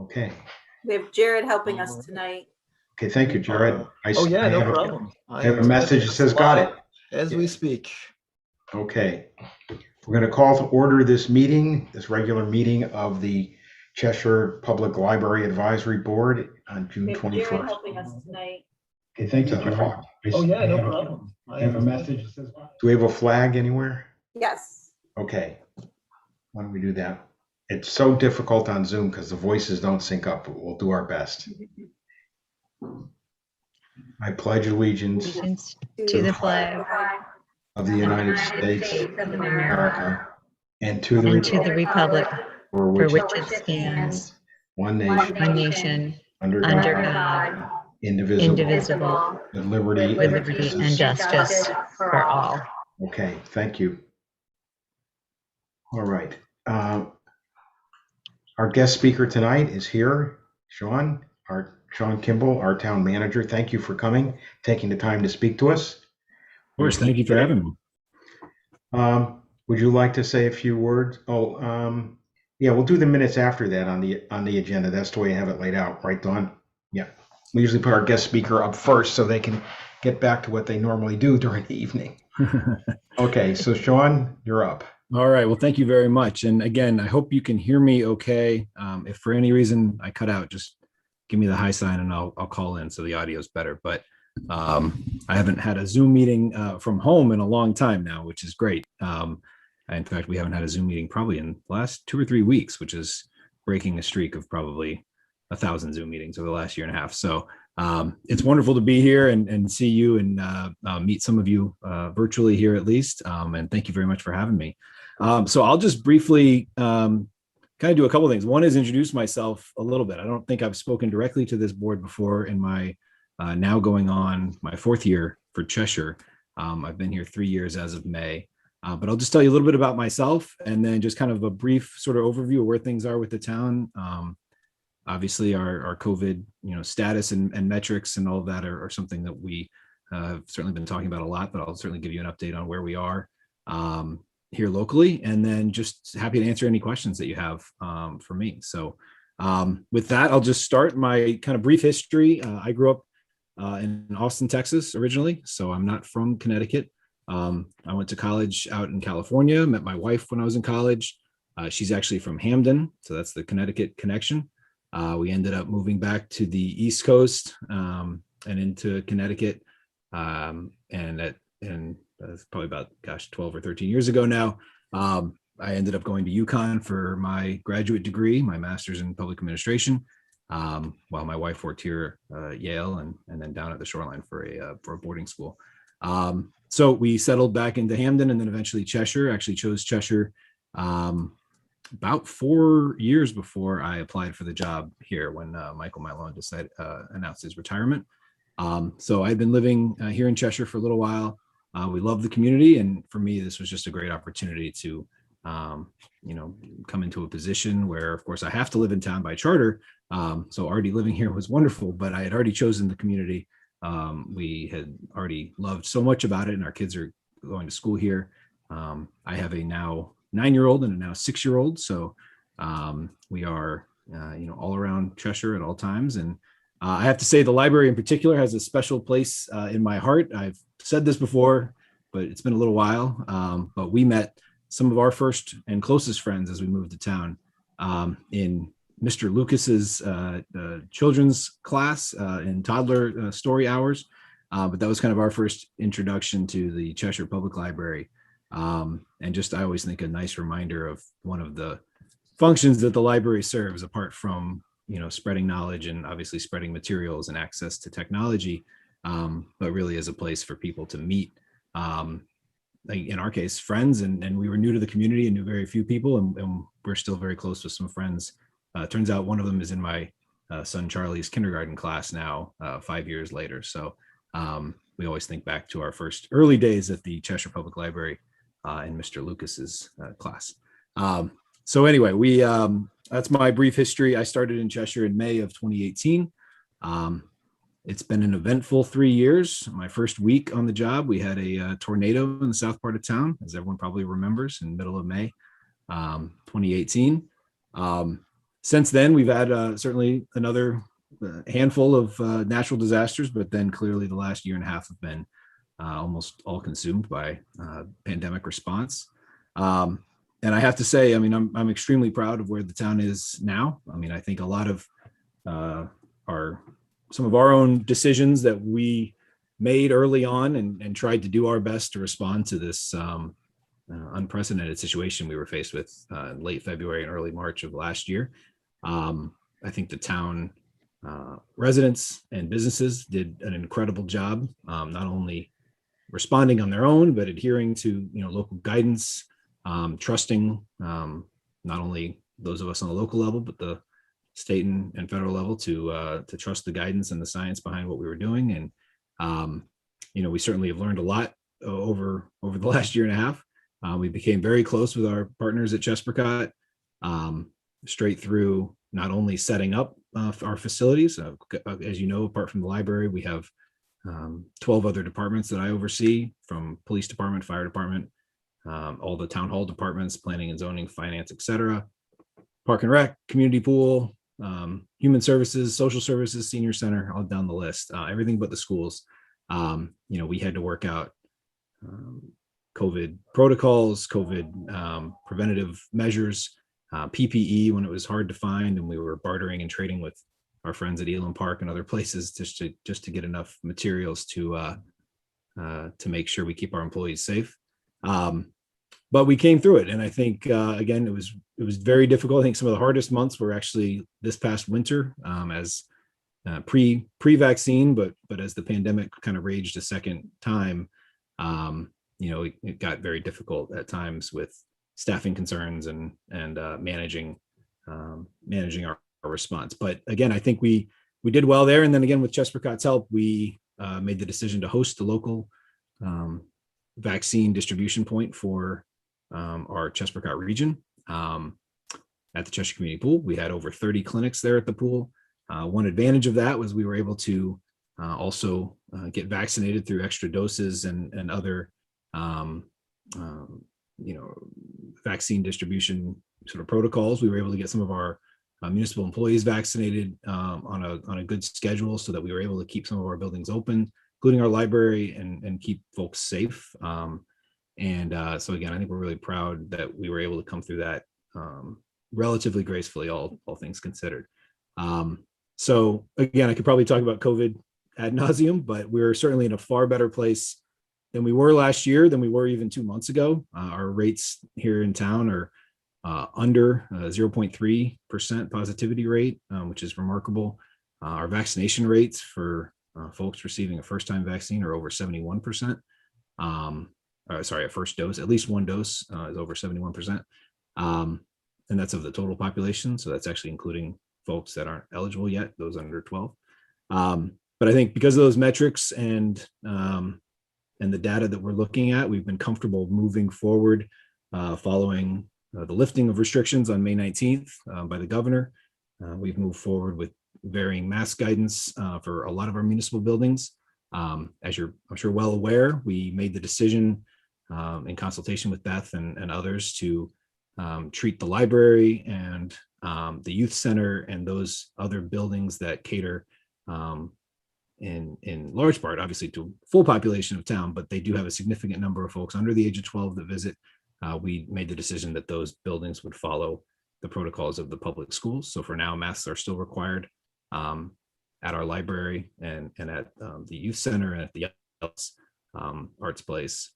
Okay. We have Jared helping us tonight. Okay, thank you, Jared. No problem. I have a message that says got it. As we speak. Okay. We're going to call to order this meeting, this regular meeting of the Cheshire Public Library Advisory Board on June We have Jared 21st. helping us tonight. Okay, thank you, Jared. No problem. I have a message that says, do we have a flag anywhere? Yes. Okay. Why don't we do that? It's so difficult on Zoom because the voices don't sync up, but we'll do our best. I pledge allegiance to the flag of the United States of of America and to the and to the republic for for which which it stands, one nation, one nation, under under God, God, indivisible, indivisible, with liberty with liberty and justice for all. Okay, thank you. All right. Our guest speaker tonight is here, Sean Kimball, our town manager. Thank you for coming, taking the time to speak to us. Of course, thank you for having me. Would you like to say a few words? Yeah, we'll do the minutes after that on the agenda. That's the way I have it laid out, right, Dawn? Yeah. We usually put our guest speaker up first so they can get back to what they normally do during the evening. Okay, so Sean, you're up. All right. Well, thank you very much. And again, I hope you can hear me okay. If for any reason I cut out, just give me the high sign and I'll call in so the audio is better. But I haven't had a Zoom meeting from home in a long time now, which is great. In fact, we haven't had a Zoom meeting probably in the last 2 or 3 weeks, which is breaking a streak of probably 1,000 Zoom meetings over the last year and a half. So it's wonderful to be here and see you and meet some of you virtually here at least. And thank you very much for having me. So I'll just briefly kind of do a couple of things. One is introduce myself a little bit. I don't think I've spoken directly to this board before in my now going on my 4th year for Cheshire. I've been here 3 years as of May, but I'll just tell you a little bit about myself and then just kind of a brief sort of overview of where things are with the town. Obviously our COVID, status and metrics and all of that are something that we have certainly been talking about a lot, but I'll certainly give you an update on where we are here locally, and then just happy to answer any questions that you have for me. So with that, I'll just start my kind of brief history. I grew up in Austin, Texas originally, so I'm not from Connecticut. I went to college out in California, met my wife when I was in college. She's actually from Hamden, so that's the Connecticut connection. We ended up moving back to the East Coast and into Connecticut, and that's probably about 12 or 13 years ago now. I ended up going to UConn for my graduate degree, my master's in public administration, while my wife worked here at Yale and then down at the Shoreline for a boarding school. So we settled back into Hamden and then eventually Cheshire. Actually chose Cheshire about 4 years before I applied for the job here when Michael Malone announced his retirement. So I've been living here in Cheshire for a little while. We love the community, and for me, this was just a great opportunity to, come into a position where, of course, I have to live in town by charter. So already living here was wonderful, but I had already chosen the community. We had already loved so much about it, and our kids are going to school here. I have a now 9-year-old and a now 6-year-old, so we are, all around Cheshire at all times. And I have to say the library in particular has a special place in my heart. I've said this before, but it's been a little while. But we met some of our first and closest friends as we moved to town in Mr. Lucas's children's class in toddler story hours. But that was kind of our first introduction to the Cheshire Public Library. And just, I always think a nice reminder of one of the functions that the library serves, apart from spreading knowledge and obviously spreading materials and access to technology, but really as a place for people to meet, in our case, friends. And we were new to the community and knew very few people, and we're still very close with some friends. Turns out one of them is in my son Charlie's kindergarten class now, 5 years later. So we always think back to our first early days at the Cheshire Public Library in Mr. Lucas's class. So anyway, that's my brief history. I started in Cheshire in May of 2018. It's been an eventful 3 years. My first week on the job, we had a tornado in the south part of town, as everyone probably remembers, in the middle of May 2018. Since then, we've had certainly another handful of natural disasters, but then clearly the last year and a half have been almost all consumed by pandemic response. And I have to say, I mean, I'm extremely proud of where the town is now. I mean, I think a lot of some of our own decisions that we made early on and tried to do our best to respond to this unprecedented situation we were faced with in late February and early March of last year. I think the town residents and businesses did an incredible job, not only responding on their own, but adhering to local guidance, trusting not only those of us on the local level, but the state and federal level to trust the guidance and the science behind what we were doing. And we certainly have learned a lot over the last year and a half. We became very close with our partners at Cheshire, straight through not only setting up our facilities, as you know, apart from the library, we have 12 other departments that I oversee, from police department, fire department, all the town hall departments, planning and zoning, finance, etc., park and rec, community pool, human services, social services, senior center, all down the list, everything but the schools. We had to work out COVID protocols, COVID preventative measures, PPE when it was hard to find, and we were bartering and trading with our friends at Elam Park and other places just to get enough materials to make sure we keep our employees safe. But we came through it, and I think again it was very difficult. I think some of the hardest months were actually this past winter, as pre-vaccine, but as the pandemic kind of raged a second time, it got very difficult at times with staffing concerns and managing our response. But again, I think we did well there. And then again, with Chesapeake's help, we made the decision to host the local vaccine distribution point for our Chesapeake region at the Cheshire Community Pool. We had over 30 clinics there at the pool. One advantage of that was we were able to also get vaccinated through extra doses and other vaccine distribution sort of protocols. We were able to get some of our municipal employees vaccinated on a good schedule, so that we were able to keep some of our buildings open, including our library, and keep folks safe. So again, I think we're really proud that we were able to come through that relatively gracefully, all things considered. So again, I could probably talk about COVID ad nauseum, but we're certainly in a far better place than we were last year, than we were even 2 months ago. Our rates here in town are under 0.3% positivity rate, which is remarkable. Our vaccination rates for folks receiving a first-time vaccine are over 71%. A first dose, at least one dose, is over 71%. And that's of the total population. So that's actually including folks that aren't eligible yet, those under 12. But I think because of those metrics and the data that we're looking at, we've been comfortable moving forward following the lifting of restrictions on May 19th by the governor. We've moved forward with varying mask guidance for a lot of our municipal buildings. As you're, I'm sure, well aware, we made the decision in consultation with Beth and others to treat the library and the youth center and those other buildings that cater in large part, obviously, to full population of town, but they do have a significant number of folks under the age of 12 that visit. We made the decision that those buildings would follow the protocols of the public schools. So for now, masks are still required at our library and at the youth center and at the arts place.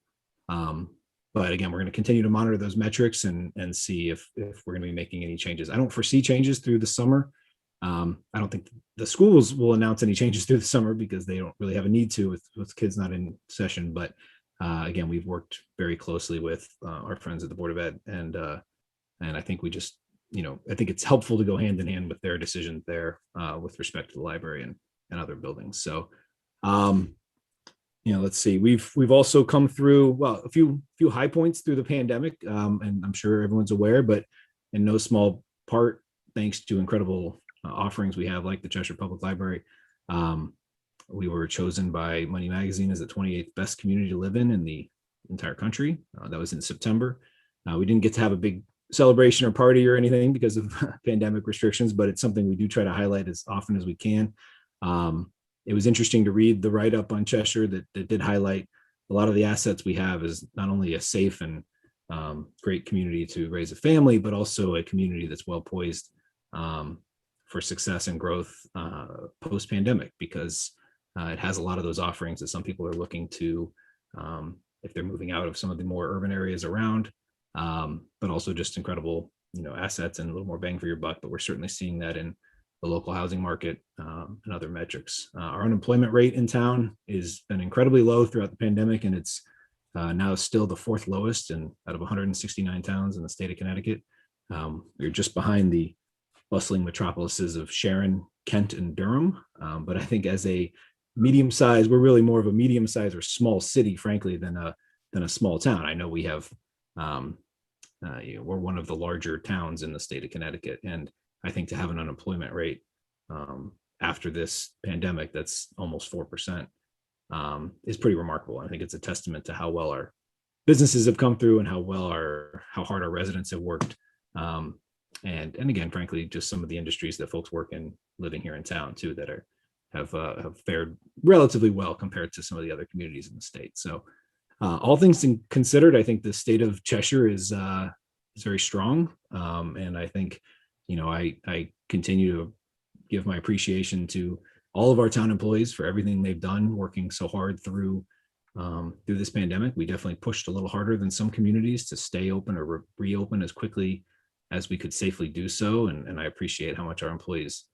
But again, we're going to continue to monitor those metrics and see if we're going to be making any changes. I don't foresee changes through the summer. I don't think the schools will announce any changes through the summer because they don't really have a need to with kids not in session. But again, we've worked very closely with our friends at the Board of Ed, and I think we just, I think it's helpful to go hand in hand with their decisions there with respect to the library and other buildings. So, let's see. We've also come through a few high points through the pandemic, and I'm sure everyone's aware, but in no small part thanks to incredible offerings we have, like the Cheshire Public Library. We were chosen by Money Magazine as the 28th best community to live in the entire country. That was in September. We didn't get to have a big celebration or party or anything because of pandemic restrictions, but it's something we do try to highlight as often as we can. It was interesting to read the write-up on Cheshire that did highlight a lot of the assets we have is not only a safe and great community to raise a family, but also a community that's well poised for success and growth post-pandemic, because it has a lot of those offerings that some people are looking to if they're moving out of some of the more urban areas around, but also just incredible, assets and a little more bang for your buck. But we're certainly seeing that in the local housing market and other metrics. Our unemployment rate in town has been incredibly low throughout the pandemic, and it's now still the fourth lowest out of 169 towns in the state of Connecticut. We're just behind the bustling metropolises of Sharon, Kent, and Durham. But I think as a medium size, we're really more of a medium size or small city, frankly, than a small town. I know we have, we're one of the larger towns in the state of Connecticut, and I think to have an unemployment rate after this pandemic that's almost 4% is pretty remarkable. I think it's a testament to how well our businesses have come through and how hard our residents have worked. And again, frankly, just some of the industries that folks work in living here in town too that have fared relatively well compared to some of the other communities in the state. So all things considered, I think the state of Cheshire is very strong. And I think, I continue to give my appreciation to all of our town employees for everything they've done, working so hard through this pandemic. We definitely pushed a little harder than some communities to stay open or reopen as quickly as we could safely do so. And I appreciate how much our employees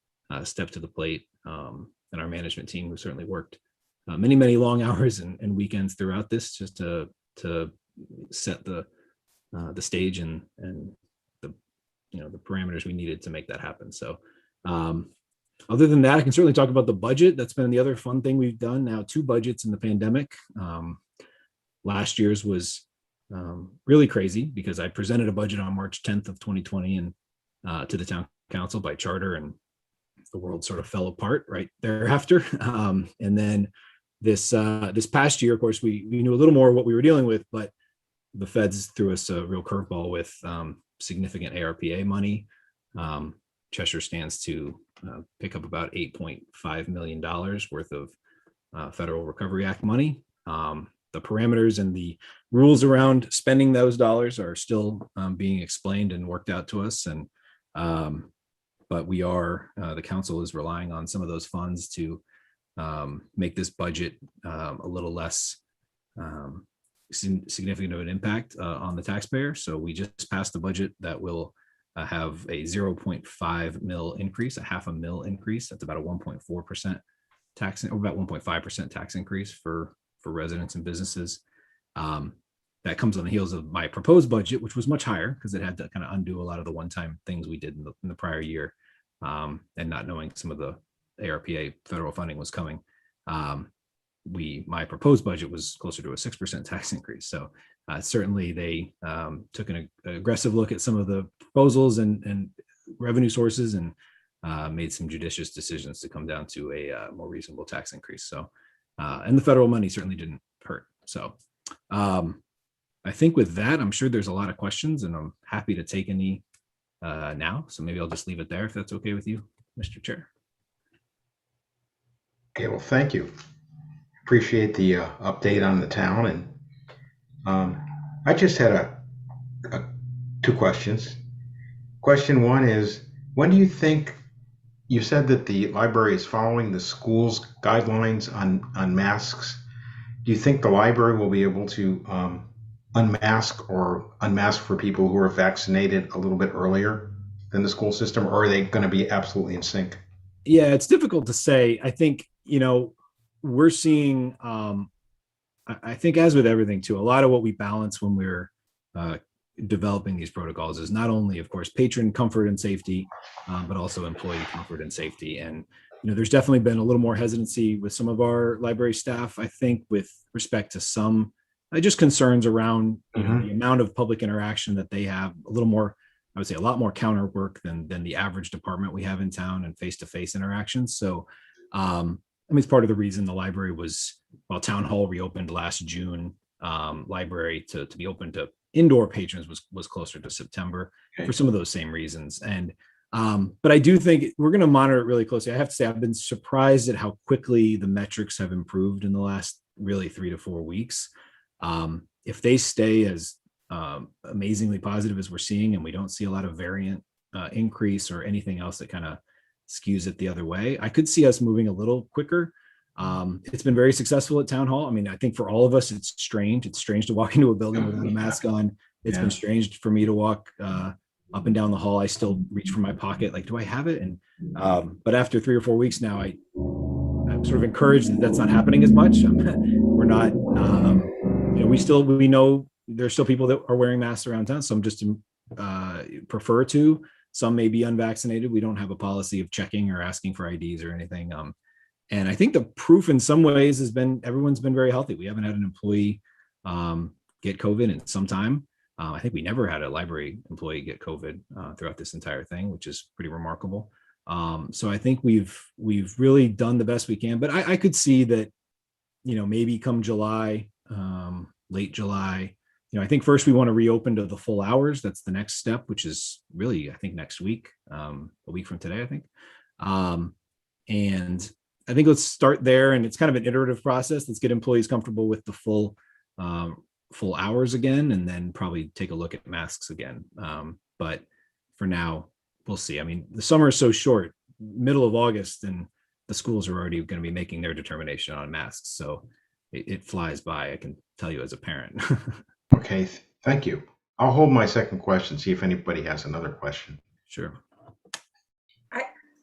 stepped to the plate, and our management team, who certainly worked many, many long hours and weekends throughout this just to set the stage and the parameters we needed to make that happen. So other than that, I can certainly talk about the budget. That's been the other fun thing we've done now, 2 budgets in the pandemic. Last year's was really crazy because I presented a budget on March 10th of 2020 and to the town council by charter, and the world sort of fell apart right thereafter. And then this past year, of course, we knew a little more what we were dealing with, but the feds threw us a real curveball with significant ARPA money. Cheshire stands to pick up about $8.5 million worth of Federal Recovery Act money. The parameters and the rules around spending those dollars are still being explained and worked out to us. And but we are, the council is relying on some of those funds to make this budget a little less significant of an impact on the taxpayer. So we just passed a budget that will have a 0.5 mil increase, a half a mil increase. That's about a 1.4% tax, or about 1.5% tax increase for residents and businesses. That comes on the heels of my proposed budget, which was much higher because it had to kind of undo a lot of the one-time things we did in the prior year, and not knowing some of the ARPA federal funding was coming. My proposed budget was closer to a 6% tax increase. So certainly they took an aggressive look at some of the proposals and revenue sources and made some judicious decisions to come down to a more reasonable tax increase. So, and the federal money certainly didn't hurt. So I think with that, I'm sure there's a lot of questions and I'm happy to take any now. So maybe I'll just leave it there if that's okay with you, Mr. Chair. Okay, well, thank you. Appreciate the update on the town. And I just had 2 questions. Question 1 is, when do you think, you said that the library is following the school's guidelines on masks. Do you think the library will be able to unmask for people who are vaccinated a little bit earlier than the school system, or are they going to be absolutely in sync? Yeah, it's difficult to say. I think, we're seeing, I think as with everything too, a lot of what we balance when we're developing these protocols is not only, of course, patron comfort and safety, but also employee comfort and safety. And, there's definitely been a little more hesitancy with some of our library staff, I think, with respect to some just concerns around the amount of public interaction that they have, a little more, I would say a lot more counter work than the average department we have in town and face-to-face interactions. So, it's part of the reason the library was, while town hall reopened last June, library to be open to indoor patrons was closer to September Okay. for some of those same reasons. And but I do think we're going to monitor it really closely. I have to say, I've been surprised at how quickly the metrics have improved in the last really 3 to 4 weeks. If they stay as amazingly positive as we're seeing, and we don't see a lot of variant increase or anything else that kind of skews it the other way, I could see us moving a little quicker. It's been very successful at town hall. I mean, I think for all of us, it's strange. It's strange to walk into a building without a mask on. It's been strange for me to walk up and down the hall. I still reach for my pocket, like, do I have it? And but after 3 or 4 weeks now, I'm sort of encouraged that that's not happening as much. We're not, we know there's still people that are wearing masks around town. Some just prefer to. Some may be unvaccinated. We don't have a policy of checking or asking for IDs or anything. And I think the proof in some ways has been everyone's been very healthy. We haven't had an employee get COVID in some time. I think we never had a library employee get COVID throughout this entire thing, which is pretty remarkable. So I think we've really done the best we can. But I could see that, maybe come July, late July, I think first we want to reopen to the full hours. That's the next step, which is really, I think, next week, a week from today, I think. And I think let's start there. And it's kind of an iterative process. Let's get employees comfortable with the full hours again, and then probably take a look at masks again. But for now, we'll see. I mean, the summer is so short, middle of August, and the schools are already going to be making their determination on masks. So it flies by, I can tell you as a parent. Okay, thank you. I'll hold my second question, see if anybody has another question. Sure.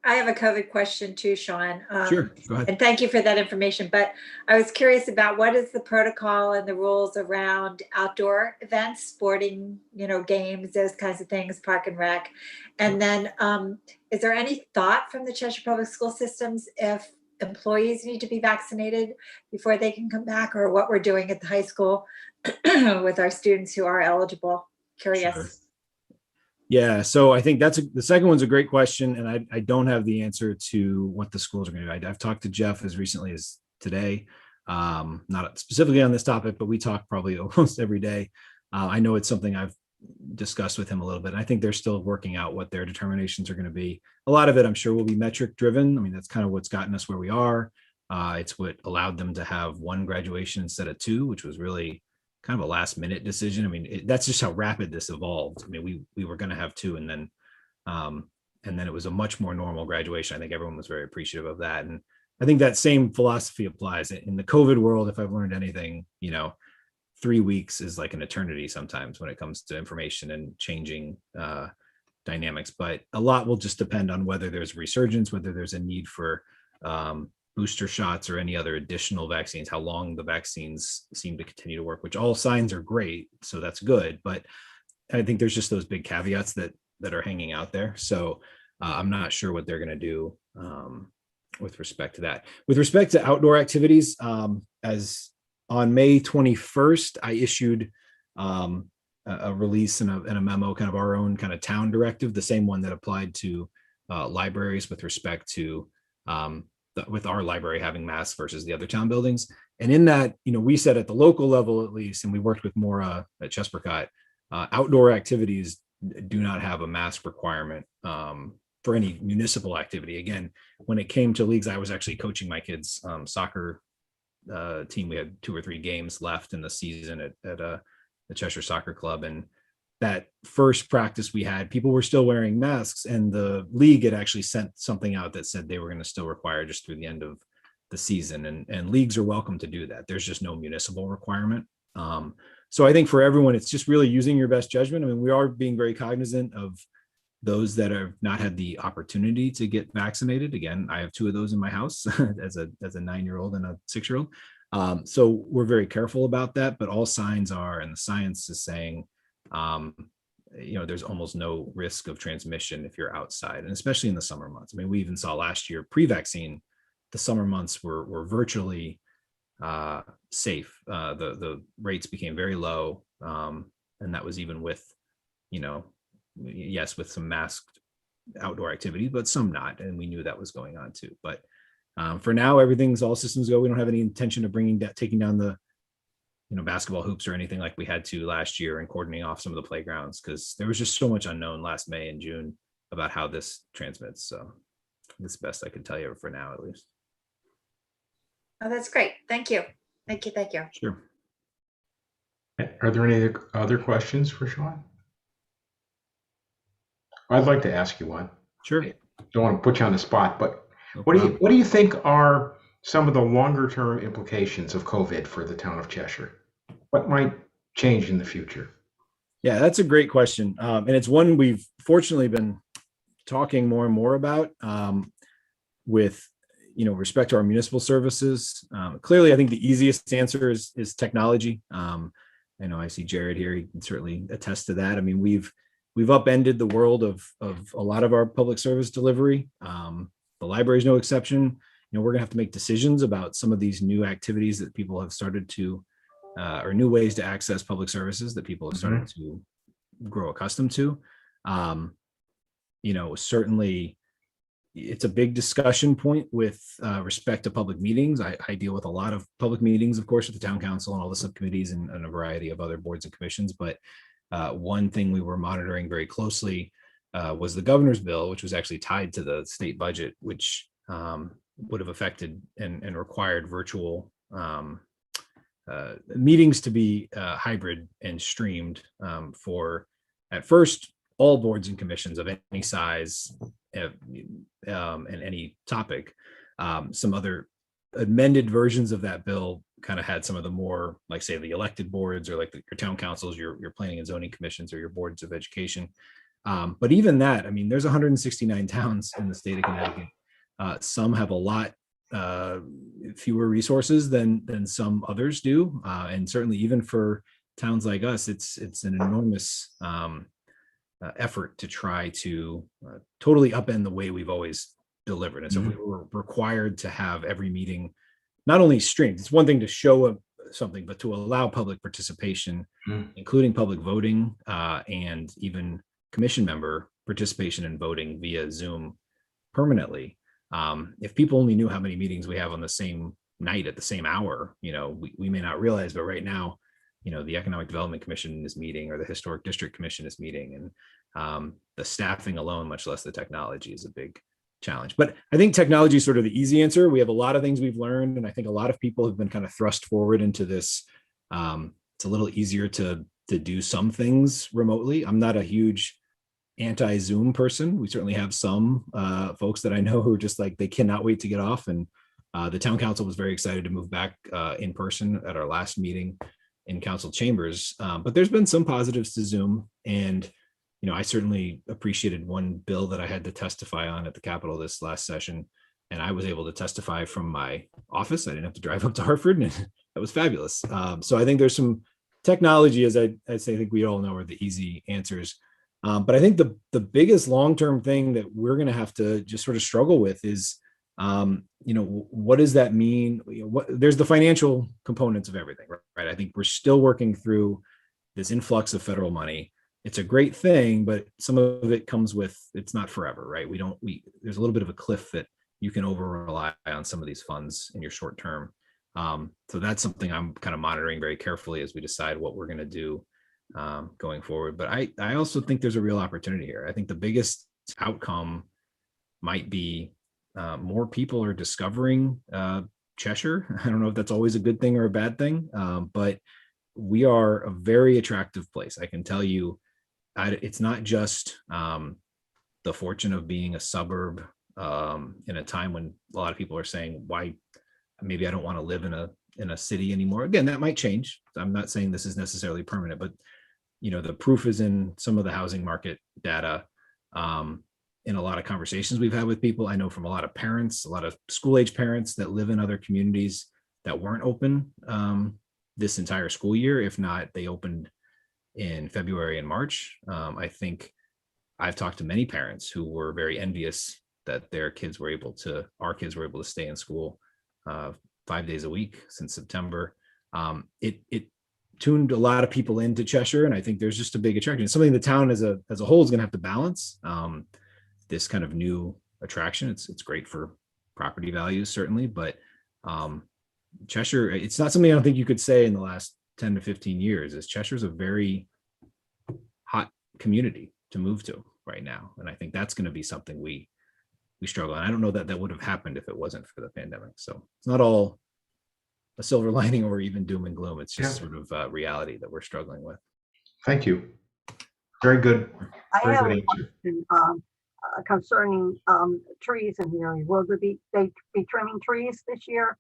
I have a COVID question too, Sean. Sure, go ahead. And thank you for that information. But I was curious about what is the protocol and the rules around outdoor events, sporting, games, those kinds of things, park and rec. And then is there any thought from the Cheshire Public School systems if employees need to be vaccinated before they can come back, or what we're doing at the high school with our students who are eligible? Curious. Sure. Yeah, so I think the second one's a great question, and I don't have the answer to what the schools are going to do. I've talked to Jeff as recently as today, not specifically on this topic, but we talk probably almost every day. I know it's something I've discussed with him a little bit. I think they're still working out what their determinations are going to be. A lot of it, I'm sure, will be metric driven. I mean, that's kind of what's gotten us where we are. It's what allowed them to have 1 graduation instead of 2, which was really kind of a last minute decision. I mean, that's just how rapid this evolved. I mean, we were going to have 2, and then it was a much more normal graduation. I think everyone was very appreciative of that. And I think that same philosophy applies in the COVID world. If I've learned anything, 3 weeks is like an eternity sometimes when it comes to information and changing dynamics. But a lot will just depend on whether there's resurgence, whether there's a need for booster shots or any other additional vaccines, how long the vaccines seem to continue to work, which all signs are great. So that's good. But I think there's just those big caveats that are hanging out there. So I'm not sure what they're going to do with respect to that. With respect to outdoor activities, as on May 21st, I issued a release and a memo, kind of our own kind of town directive, the same one that applied to libraries with respect to with our library having masks versus the other town buildings. And in that, we said at the local level, at least, and we worked with Maura at Chespercott, outdoor activities do not have a mask requirement for any municipal activity. Again, when it came to leagues, I was actually coaching my kids' soccer team. We had 2 or 3 games left in the season at the Cheshire Soccer Club. And that first practice we had, people were still wearing masks, and the league had actually sent something out that said they were going to still require just through the end of the season. And leagues are welcome to do that. There's just no municipal requirement. So I think for everyone, it's just really using your best judgment. I mean, we are being very cognizant of those that have not had the opportunity to get vaccinated. Again, I have 2 of those in my house as a 9-year-old and a 6-year-old. So we're very careful about that, but all signs are, and the science is saying, there's almost no risk of transmission if you're outside, and especially in the summer months. I mean, we even saw last year pre-vaccine, the summer months were virtually safe. The rates became very low, and that was even with, yes, with some masked outdoor activities, but some not, and we knew that was going on too. But for now, everything's all systems go. We don't have any intention of taking down the basketball hoops or anything like we had to last year, and coordinating off some of the playgrounds, because there was just so much unknown last May and June about how this transmits. So that's the best I can tell you for now, at least. Oh, that's great. Thank you. Thank you. Thank you. Sure. Are there any other questions for Sean? I'd like to ask you one. Sure. Don't want to put you on the spot, but No what problem. do you think are some of the longer term implications of COVID for the town of Cheshire? What might change in the future? Yeah, that's a great question. And it's one we've fortunately been talking more and more about with, respect to our municipal services. Clearly, I think the easiest answer is technology. I know I see Jared here. He can certainly attest to that. I mean, we've upended the world of a lot of our public service delivery. The library is no exception. We're gonna have to make decisions about some of these new activities that people have started to, or new ways to access public services that people have started to grow accustomed to. Certainly it's a big discussion point with respect to public meetings. I deal with a lot of public meetings, of course, with the town council and all the subcommittees and a variety of other boards and commissions. But one thing we were monitoring very closely was the governor's bill, which was actually tied to the state budget, which would have affected and required virtual meetings to be hybrid and streamed for, at first, all boards and commissions of any size and any topic. Some other amended versions of that bill kind of had some of the more, like, say, the elected boards, or like your town councils, your planning and zoning commissions, or your boards of education. But even that, I mean, there's 169 towns in the state of Connecticut. Some have a lot fewer resources than some others do, and certainly even for towns like us, it's an enormous effort to try to totally upend the way we've always delivered. And so we were required to have every meeting not only streamed. It's one thing to show something, but to allow public participation, including public voting and even commission member participation in voting via Zoom permanently. If people only knew how many meetings we have on the same night at the same hour, we may not realize, but right now, the Economic Development Commission is meeting, or the Historic District Commission is meeting, and the staffing alone, much less the technology, is a big challenge. But I think technology is sort of the easy answer. We have a lot of things we've learned, and I think a lot of people have been kind of thrust forward into this. It's a little easier to do some things remotely. I'm not a huge anti-Zoom person. We certainly have some folks that I know who are just like, they cannot wait to get off. And the town council was very excited to move back in person at our last meeting in council chambers. But there's been some positives to Zoom. And, I certainly appreciated one bill that I had to testify on at the Capitol this last session. And I was able to testify from my office. I didn't have to drive up to Hartford, and that was fabulous. So I think there's some technology, as I say, I think we all know, are the easy answers. But I think the biggest long-term thing that we're going to have to just sort of struggle with is, what does that mean? There's the financial components of everything, right? I think we're still working through this influx of federal money. It's a great thing, but some of it comes with, it's not forever, right? There's a little bit of a cliff that you can over rely on some of these funds in your short term. So that's something I'm kind of monitoring very carefully as we decide what we're going to do going forward. But I also think there's a real opportunity here. I think the biggest outcome might be more people are discovering Cheshire. I don't know if that's always a good thing or a bad thing, but we are a very attractive place. I can tell you, it's not just the fortune of being a suburb in a time when a lot of people are saying, why, maybe I don't want to live in a city anymore. Again, that might change. I'm not saying this is necessarily permanent, but the proof is in some of the housing market data. In a lot of conversations we've had with people, I know from a lot of parents, a lot of school age parents that live in other communities that weren't open this entire school year. If not, they opened in February and March. I think I've talked to many parents who were very envious that our kids were able to stay in school 5 days a week since September. It tuned a lot of people into Cheshire, and I think there's just a big attraction. It's something the town as a whole is going to have to balance. This kind of new attraction. It's great for property values, certainly, but Cheshire, it's not something I don't think you could say in the last 10 to 15 years is Cheshire's a very hot community to move to right now. And I think that's going to be something we struggle. And I don't know that that would have happened if it wasn't for the pandemic. So it's not all a silver lining or even doom and gloom. It's just sort of reality that we're struggling with. Thank you. Very good. I Very have good a answer. question concerning trees in here. Will they be trimming trees this year?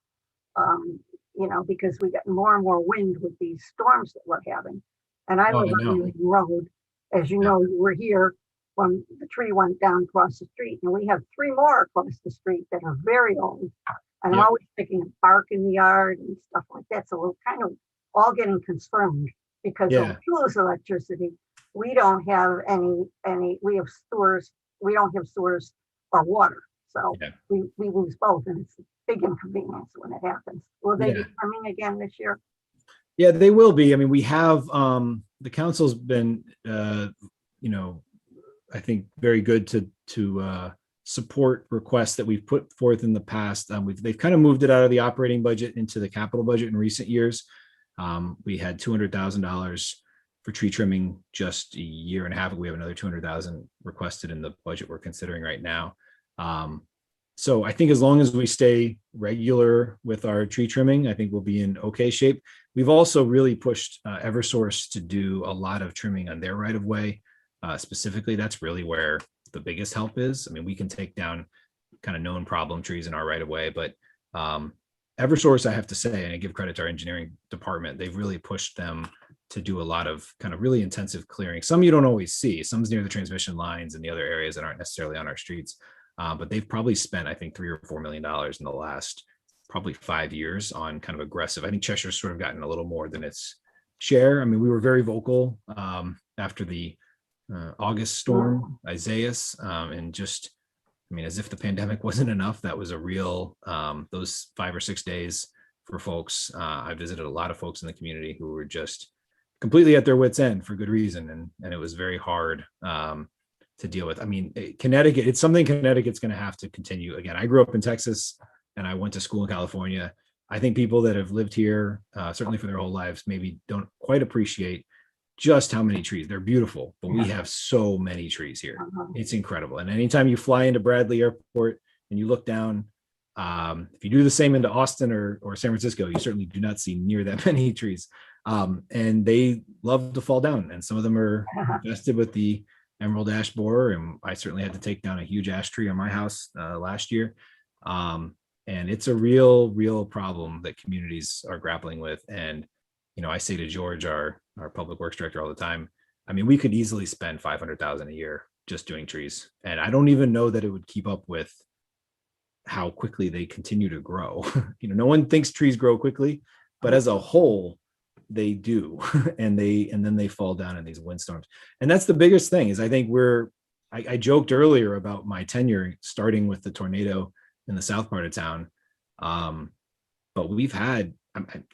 You know, because we get more and more wind with these storms that we're having. And I Oh, live I on know. the road. As you know, you were here when the tree went down across the street. And we have 3 more across the street that are very old. And I'm Yeah. always picking up bark in the yard and stuff like that. So we're kind of all getting concerned because Yeah. when we lose electricity, we don't have any, we have sewers, we don't have sewers or water. So Yeah. we lose both, and it's a big inconvenience when it happens. Will they be Yeah. coming again this year? Yeah, they will be. I mean, we have the council's been you know, I think very good to support requests that we've put forth in the past. They've kind of moved it out of the operating budget into the capital budget in recent years. We had $200,000 for tree trimming just a year and a half ago. We have another 200,000 requested in the budget we're considering right now. So I think as long as we stay regular with our tree trimming, I think we'll be in okay shape. We've also really pushed Eversource to do a lot of trimming on their right of way. Specifically, that's really where the biggest help is. I mean, we can take down kind of known problem trees in our right of way, but Eversource, I have to say, and I give credit to our engineering department, they've really pushed them to do a lot of kind of really intensive clearing. Some you don't always see. Some's near the transmission lines and the other areas that aren't necessarily on our streets. But they've probably spent, I think, $3 or $4 million in the last probably 5 years on kind of aggressive. I think Cheshire's sort of gotten a little more than its share. I mean, we were very vocal after the August storm, Isaias, and just, I mean, as if the pandemic wasn't enough, that was a real, those 5 or 6 days for folks. I visited a lot of folks in the community who were just completely at their wits' end for good reason. And it was very hard to deal with. I mean, Connecticut, it's something Connecticut's going to have to continue. Again, I grew up in Texas and I went to school in California. I think people that have lived here, certainly for their whole lives, maybe don't quite appreciate just how many trees. They're beautiful, but we have so many trees here. It's incredible. And anytime you fly into Bradley Airport and you look down, if you do the same into Austin or San Francisco, you certainly do not see near that many trees. And they love to fall down. And some of them are infested with the emerald ash borer, and I certainly had to take down a huge ash tree on my house last year. And it's a real problem that communities are grappling with. And, you know, I say to George, our public works director, all the time, I mean, we could easily spend 500,000 a year just doing trees. And I don't even know that it would keep up with how quickly they continue to grow. You know, no one thinks trees grow quickly, but as a whole, they do. and then they fall down in these windstorms. And that's the biggest thing is I think I joked earlier about my tenure starting with the tornado in the south part of town. But we've had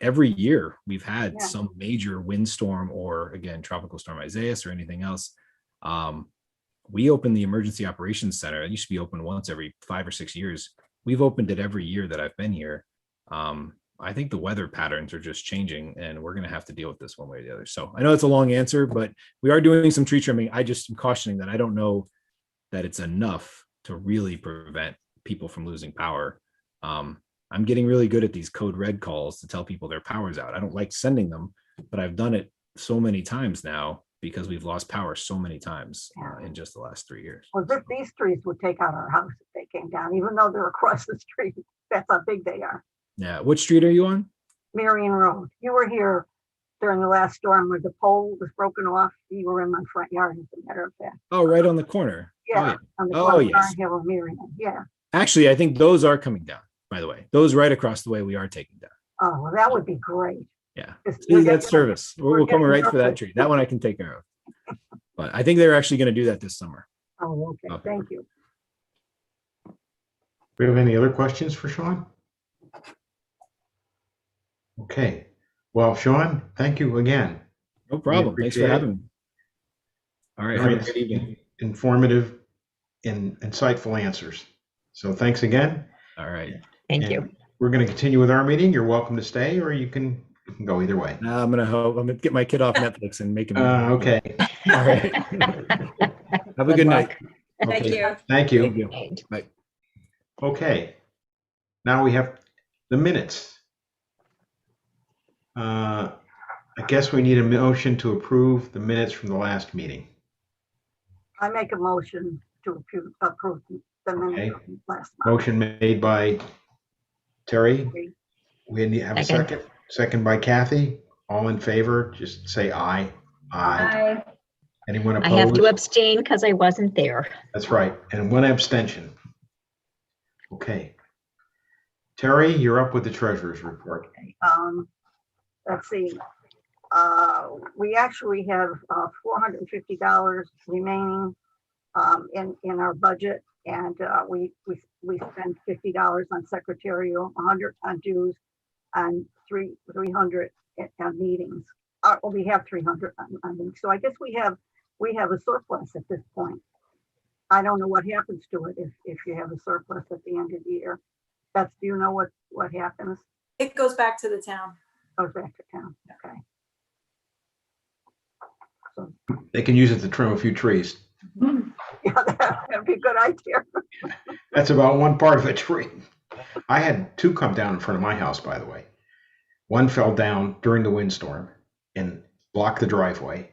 every year we've had some major windstorm or again, tropical storm Isaias or anything else. We opened the emergency operations center. It used to be open once every 5 or 6 years. We've opened it every year that I've been here. I think the weather patterns are just changing and we're going to have to deal with this one way or the other. So I know it's a long answer, but we are doing some tree trimming. I just am cautioning that I don't know that it's enough to really prevent people from losing power. I'm getting really good at these code red calls to tell people their power's out. I don't like sending them, but I've done it so many times now because we've lost power so many times in just the last 3 years. Well, these trees would take out our house if they came down, even though they're across the street. That's how big they are. Yeah. What street are you on? Marion Road. You were here during the last storm where the pole was broken off. You were in my front yard, as a matter of fact. Oh, right on the corner. Yeah, on the Oh, corner yes. of Hill of Marion. Yeah. Actually, I think those are coming down, by the way. Those right across the way we are taking down. Oh, well, that would be great. Yeah. Just- See, we're that getting- service. We're coming getting right for that nervous. tree. That one I can take care of. But I think they're actually going to do that this summer. Oh, okay. Okay. Thank you. We have any other questions for Sean? Okay. Well, Sean, thank you again. No problem. Thanks for appreciate it. having me. All right. Have a good evening. Informative and insightful answers. So thanks again. All right. Thank And you. We're going to continue with our meeting. You're welcome to stay, or you can It can go either way. Now I'm gonna get my kid off Netflix and make him. Okay. All right. Have a good night. Thank Okay. you. Thank you. Thank you. Right. Bye. Okay. Now we have the minutes. I guess we need a motion to approve the minutes from the last meeting. I make a motion to approve the minutes from last month. Motion made by Terry. We need to have a Second. second. Second by Kathy. All in favor, just say aye. Aye. Anyone I have to opposed? abstain because I wasn't there. That's right. And one abstention. Okay. Terry, you're up with the treasurer's report. Let's see. We actually have $450 remaining in our budget, and we spend $50 on secretarial, 100 on dues, and 300 on meetings. Well, we have 300 on meetings. So I guess we have a surplus at this point. I don't know what happens to it if you have a surplus at the end of the year. Beth, do you know what happens? It goes back to the town. Goes back to town. Okay. So They can use it to trim a few trees. yeah, that'd be a good idea. That's about one part of a tree. I had two come down in front of my house, by the way. One fell down during the windstorm and blocked the driveway.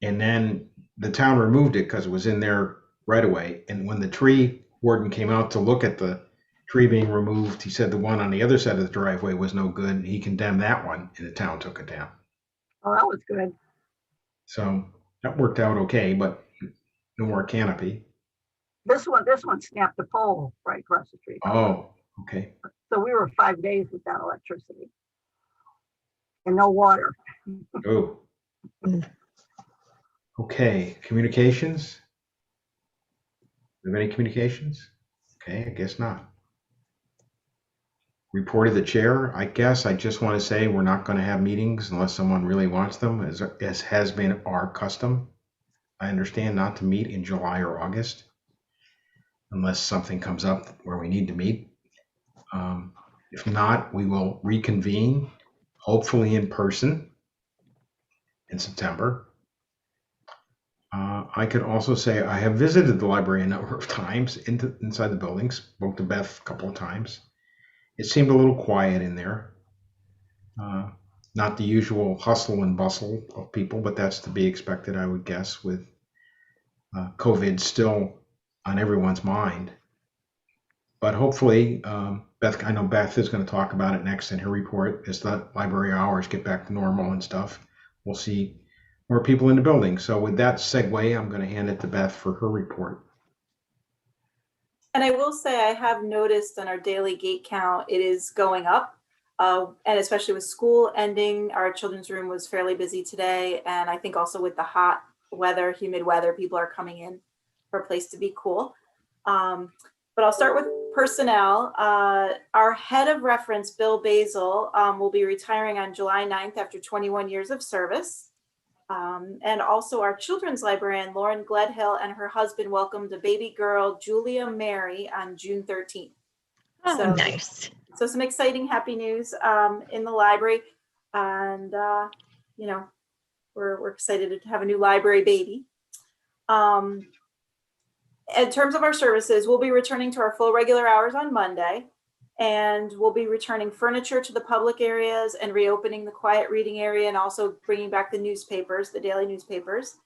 And then the town removed it because it was in their right of way. And when the tree warden came out to look at the tree being removed, he said the one on the other side of the driveway was no good. And he condemned that one, and the town took it down. Oh, that was good. So that worked out okay, but no more canopy. This one snapped a pole right across the street. Oh, okay. So we were 5 days without electricity and no water. Oh. Okay, communications? Do we have any communications? Okay, I guess not. Report of the chair, I guess I just want to say we're not going to have meetings unless someone really wants them, as has been our custom. I understand not to meet in July or August unless something comes up where we need to meet. If not, we will reconvene, hopefully in person in September. I could also say I have visited the library a number of times inside the buildings, spoke to Beth a couple of times. It seemed a little quiet in there. Not the usual hustle and bustle of people, but that's to be expected, I would guess, with COVID still on everyone's mind. But hopefully, Beth, I know Beth is going to talk about it next in her report as the library hours get back to normal and stuff. We'll see more people in the building. So with that segue, I'm going to hand it to Beth for her report. And I will say I have noticed on our daily gate count, it is going up. And especially with school ending, our children's room was fairly busy today. And I think also with the hot weather, humid weather, people are coming in for a place to be cool. But I'll start with personnel. Our head of reference, Bill Basil, will be retiring on July 9th after 21 years of service. And also our children's librarian, Lauren Gledhill, and her husband welcomed a baby girl, Julia Mary, on June 13th. Oh, So- nice. So some exciting, happy news in the library. And, you know, we're excited to have a new library baby. In terms of our services, we'll be returning to our full regular hours on Monday. And we'll be returning furniture to the public areas and reopening the quiet reading area and also bringing back the newspapers, the daily newspapers.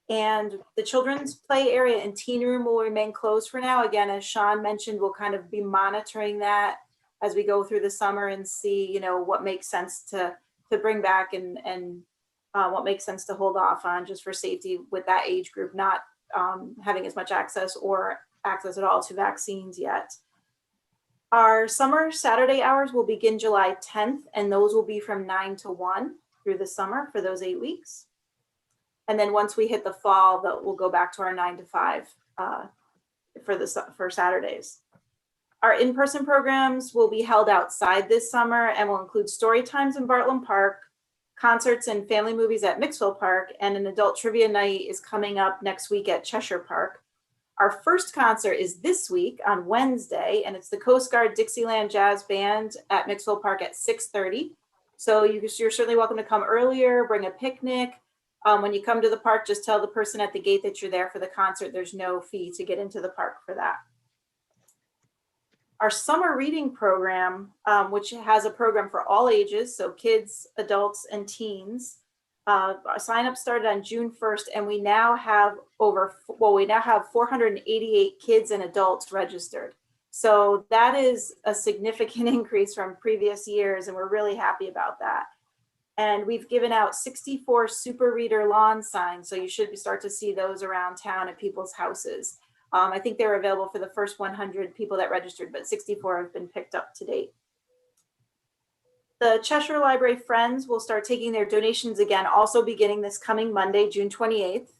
And the children's play area and teen room will remain closed for now. Again, as Sean mentioned, we'll kind of be monitoring that as we go through the summer and see, you know, what makes sense to bring back and what makes sense to hold off on just for safety with that age group, not having as much access or access at all to vaccines yet. Our summer Saturday hours will begin July 10th, and those will be from 9 to 1 through the summer for those 8 weeks. And then once we hit the fall, that we'll go back to our 9 to 5 for Saturdays. Our in-person programs will be held outside this summer and will include story times in Bartlam Park, concerts and family movies at Mixville Park, and an adult trivia night is coming up next week at Cheshire Park. Our first concert is this week on Wednesday, and it's the Coast Guard Dixieland Jazz Band at Mixville Park at 6:30. So you're certainly welcome to come earlier, bring a picnic. When you come to the park, just tell the person at the gate that you're there for the concert. There's no fee to get into the park for that. Our summer reading program, which has a program for all ages, so kids, adults, and teens. Our sign up started on June 1st, and we now have 488 kids and adults registered. So that is a significant increase from previous years, and we're really happy about that. And we've given out 64 super reader lawn signs, so you should start to see those around town at people's houses. I think they were available for the first 100 people that registered, but 64 have been picked up to date. The Cheshire Library Friends will start taking their donations again, also beginning this coming Monday, June 28th.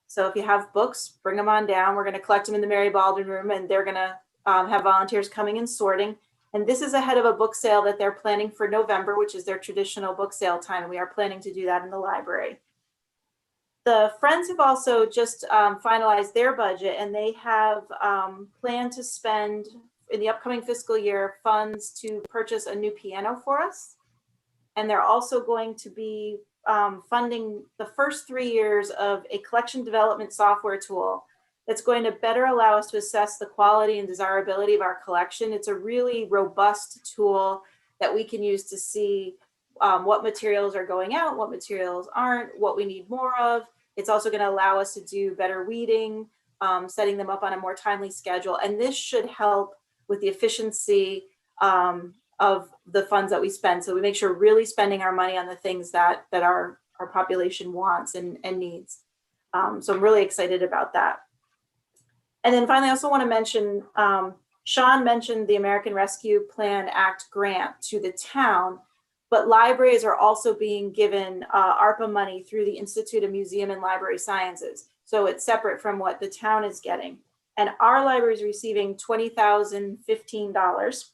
So if you have books, bring them on down. We're going to collect them in the Mary Baldwin room, and they're going to have volunteers coming and sorting. And this is ahead of a book sale that they're planning for November, which is their traditional book sale time. We are planning to do that in the library. The Friends have also just finalized their budget, and they have planned to spend in the upcoming fiscal year funds to purchase a new piano for us. And they're also going to be funding the first 3 years of a collection development software tool that's going to better allow us to assess the quality and desirability of our collection. It's a really robust tool that we can use to see what materials are going out, what materials aren't, what we need more of. It's also going to allow us to do better weeding, setting them up on a more timely schedule. And this should help with the efficiency of the funds that we spend. So we make sure we're really spending our money on the things that our population wants and needs. So I'm really excited about that. And then finally, I also want to mention, Sean mentioned the American Rescue Plan Act grant to the town, but libraries are also being given ARPA money through the Institute of Museum and Library Sciences. So it's separate from what the town is getting. And our library is receiving $20,015.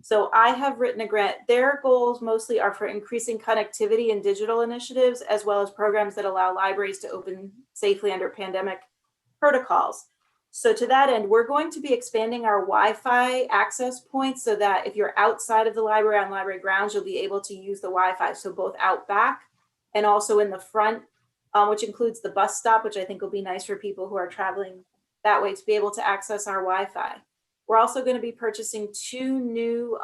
So I have written a grant. Their goals mostly are for increasing connectivity and digital initiatives, as well as programs that allow libraries to open safely under pandemic protocols. So to that end, we're going to be expanding our Wi-Fi access points so that if you're outside of the library on library grounds, you'll be able to use the Wi-Fi. So both out back and also in the front, which includes the bus stop, which I think will be nice for people who are traveling that way to be able to access our Wi-Fi. We're also going to be purchasing 2 new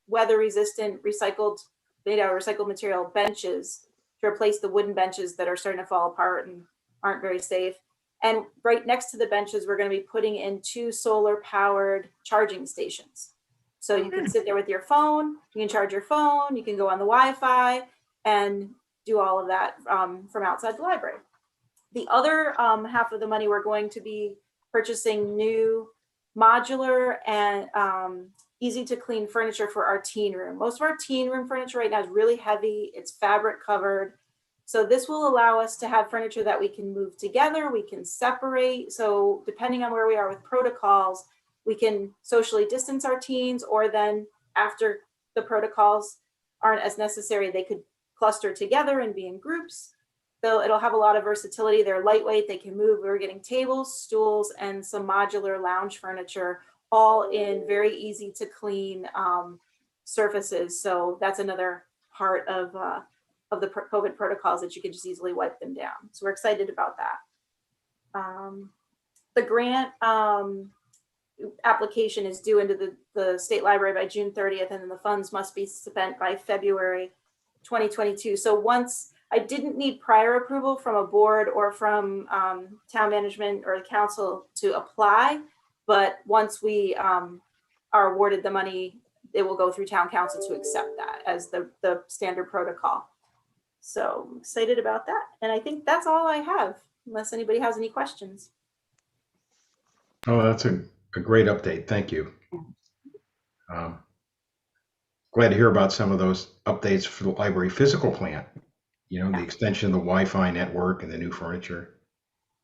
weather-resistant recycled material benches to replace the wooden benches that are starting to fall apart and aren't very safe. And right next to the benches, we're going to be putting in 2 solar-powered charging stations. So you can sit there with your phone, you can charge your phone, you can go on the Wi-Fi and do all of that from outside the library. The other half of the money, we're going to be purchasing new modular and easy to clean furniture for our teen room. Most of our teen room furniture right now is really heavy. It's fabric covered. So this will allow us to have furniture that we can move together, we can separate. So depending on where we are with protocols, we can socially distance our teens, or then after the protocols aren't as necessary, they could cluster together and be in groups. So it'll have a lot of versatility. They're lightweight, they can move. We're getting tables, stools, and some modular lounge furniture, all in very easy to clean surfaces. So that's another part of the COVID protocols, that you can just easily wipe them down. So we're excited about that. The grant application is due into the state library by June 30th, and then the funds must be spent by February 2022. So once, I didn't need prior approval from a board or from town management or the council to apply, but once we are awarded the money, it will go through town council to accept that as the standard protocol. So I'm excited about that. And I think that's all I have, unless anybody has any questions. Oh, that's a great update. Thank you. Glad to hear about some of those updates for the library physical plant. You know, the extension of the Wi-Fi network and the new furniture.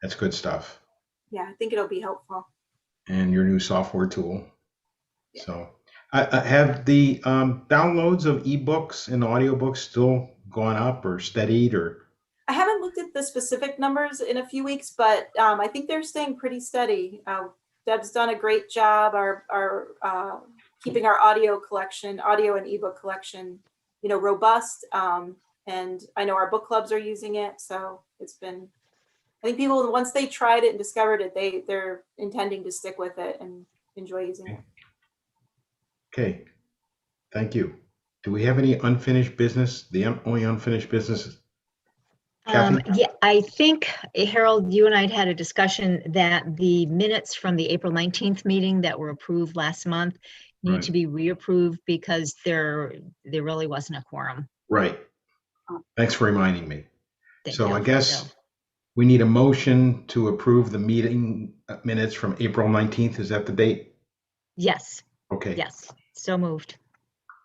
That's good stuff. Yeah, I think it'll be helpful. And your new software tool. Yeah. So have the downloads of ebooks and audiobooks still gone up or steadied, or? I haven't looked at the specific numbers in a few weeks, but I think they're staying pretty steady. Deb's done a great job, our keeping our audio and ebook collection robust. And I know our book clubs are using it. So it's been, I think people, once they tried it and discovered it, they're intending to stick with it and enjoy using it. Okay, thank you. Do we have any unfinished business? The only unfinished business is Kathy? Yeah, I think, Harold, you and I had a discussion that the minutes from the April 19th meeting that were approved last month need Right. to be reapproved because there really wasn't a quorum. Right. Thanks for reminding me. Thank So you. I guess we need a motion to approve the meeting minutes from April 19th. Is that the date? Yes, Okay. yes, so moved.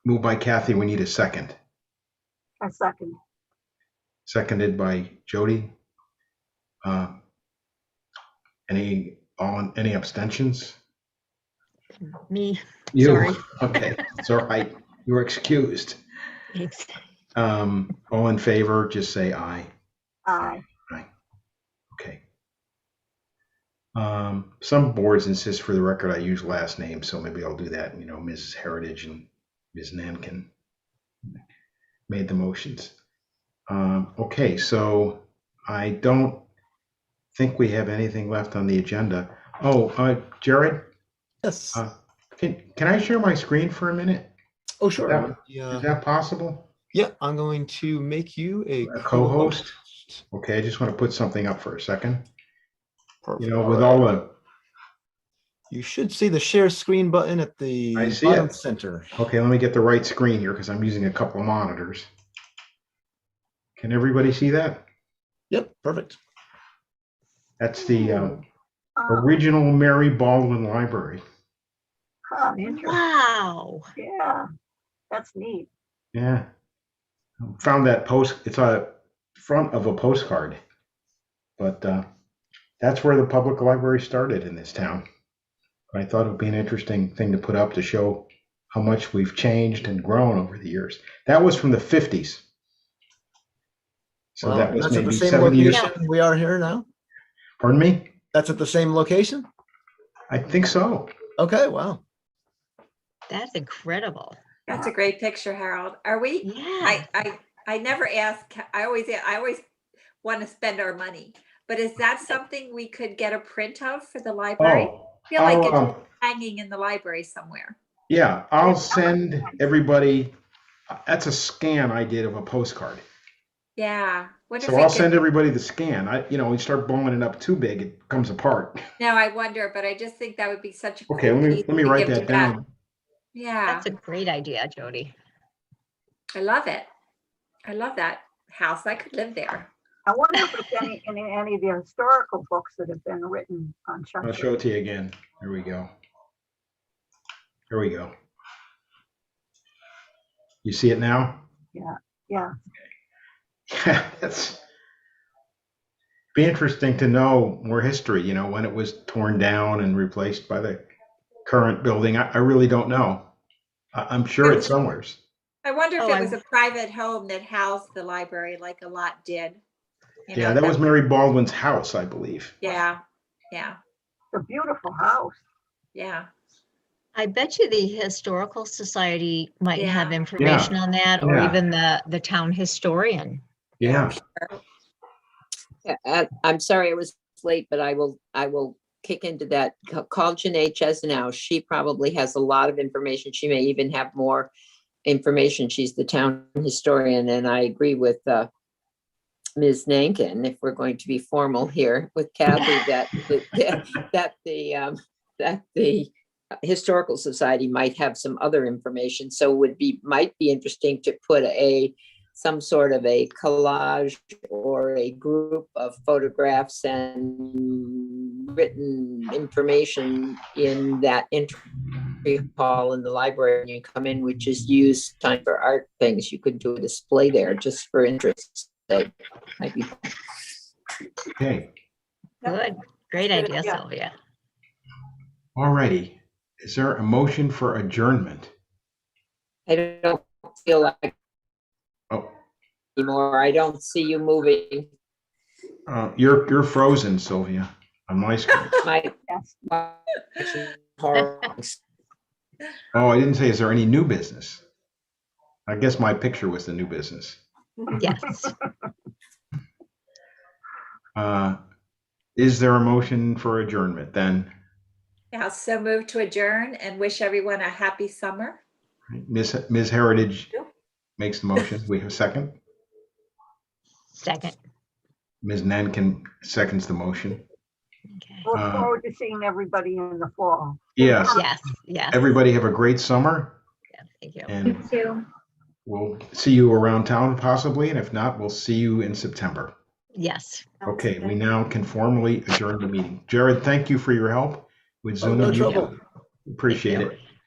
Moved by Kathy. We need a second. A second. Seconded by Jody. Any abstentions? Me, You. sorry. Okay, it's all right. You're excused. Thanks. All in favor, just say aye. Aye. Aye. Okay. Some boards insist for the record I use last names, so maybe I'll do that. Mrs. Heritage and Ms. Nankin made the motions. Okay, so I don't think we have anything left on the agenda. Oh, Jared, Yes. can I share my screen for a minute? Oh, sure. Yeah. Yeah. Is that possible? Yeah, I'm going to make you a A co-host? Okay, I just want to put something up for a second. Perfect. With all the, You should see the share screen button at the I see bottom it. center. okay, let me get the right screen here because I'm using a couple of monitors. Can everybody see that? Yep, perfect. That's the Oh, original Mary Baldwin Library. interesting. Wow. Yeah, that's neat. Yeah. Found that it's a front of a postcard. But that's where the public library started in this town. I thought it would be an interesting thing to put up to show how much we've changed and grown over the years. That was from the 50s. So Wow, that and was that's at the maybe same 70 years. location we are here now? Pardon me? That's at the same location? I think so. Okay, wow. That's incredible. That's a great picture, Harold. Are we? Yeah. I never ask, I always want to spend our money, but is that something we could get a print of for the library? Oh, I feel like I'll, it's hanging in the library somewhere. yeah, I'll send everybody. That's a scan I did of a postcard. Yeah. Wonder if So we I'll could- send everybody the scan. We start blowing it up too big, it comes apart. No, I wonder, but I just think that would be such a cool Okay, let piece me to write give that to Beth. down. Yeah, That's a great idea, Jody. I love it. I love that house. I could live there. I wonder if it's in any of the historical books that have been written on I'll Cheshire. show it to you again. There we go. Here we go. You see it now? Yeah, That's be interesting to know more history, when it was torn down and replaced by the current building. I really don't know. I'm sure it's somewhere. I wonder if Oh, it was a private home that housed the library like a lot did. Yeah, that was Mary Baldwin's house, I believe. Yeah, it's a beautiful house. yeah. I bet you the Historical Society might have Yeah. information on that, or Yeah. even the town historian. Yeah. I'm sorry I was late, but I will kick into that. Call Janae Chesnow. She probably has a lot of information. She may even have more information. She's the town historian, and I agree with Ms. Nankin, if we're going to be formal here with Kathy, that the Historical Society might have some other information. So might be interesting to put some sort of a collage or a group of photographs and written information in that entry hall in the library when you come in, which is used time for art things. You could do a display there just for interest sake. Might be Okay. Good, great Good idea, idea. Sylvia. All righty. Is there a motion for adjournment? I don't feel like Oh, anymore. I don't see you moving. you're frozen, Sylvia, on my screen. My Yes. horror. Oh, I didn't say, is there any new business? I guess my picture was the new business. Yes. Is there a motion for adjournment then? Yeah, so move to adjourn and wish everyone a happy summer. Ms. Heritage makes the motion. We have a second. Second. Ms. Nankin seconds the motion. Okay. Look forward to seeing everybody in the fall. Yes. Yes, yes. Everybody have a great summer, Yeah, thank you. and too. we'll see you around town possibly, and if not, we'll see you in September. Yes. Okay, we now can formally adjourn the meeting. Jared, thank you for your help with Oh, Zoom. no and YouTube. trouble. Appreciate Thank it.